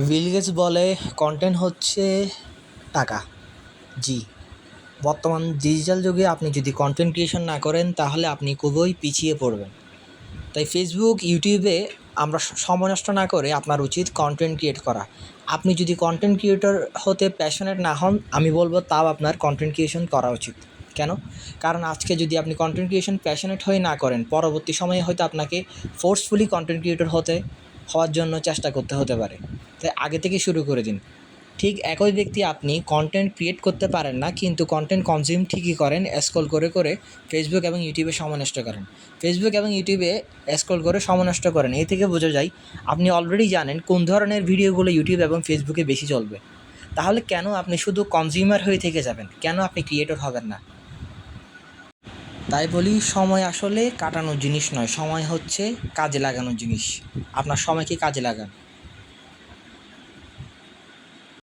Bill Gates বলে content হচ্ছে টাকা। জি, বর্তমান ডিজিটাল যুগে আপনি যদি কন্টেন্ট ক্রিয়েশন না করেন তাহলে আপনি খুবই পিছিয়ে পড়বেন। তাই ফেসবুক, ইউটিউবে আমরা সময় নষ্ট না করে আপনার উচিত কন্টেন্ট ক্রিয়েট করা। আপনি যদি কন্টেন্ট ক্রিয়েটর হতে প্যাশনেট না হন, আমি বলবো তাও আপনার কন্টেন্ট ক্রিয়েশন করা উচিত। কেন? কারণ আজকে যদি আপনি কন্টেন্ট ক্রিয়েশন প্যাশনেট হয়ে না করেন, পরবর্তী সময়ে হয়তো আপনাকে ফোর্সফুলি কন্টেন্ট ক্রিয়েটর হওয়ার জন্য চেষ্টা করতে হতে পারে। তাই আগে থেকে শুরু করে দিন। ঠিক একই ব্যক্তি, আপনি কন্টেন্ট ক্রিয়েট করতে পারেন না কিন্তু কন্টেন্ট কনজিউম ঠিকই করেন, স্ক্রল করে করে ফেসবুক এবং ইউটিউবে সময় নষ্ট করেন। ফেসবুক এবং ইউটিউবে স্ক্রল করে সময় নষ্ট করেন, এই থেকে বোঝা যায় আপনি অলরেডি জানেন কোন ধরনের ভিডিওগুলো ইউটিউব এবং ফেসবুকে বেশি চলবে। তাহলে কেন আপনি শুধু কনজিউমার হয়ে থেকে যাবেন? কেন আপনি ক্রিয়েটর হবেন না? তাই বলি, সময় আসলে কাটানোর জিনিস নয়, সময় হচ্ছে কাজে লাগানোর জিনিস। আপনার সময়কে কাজে লাগান।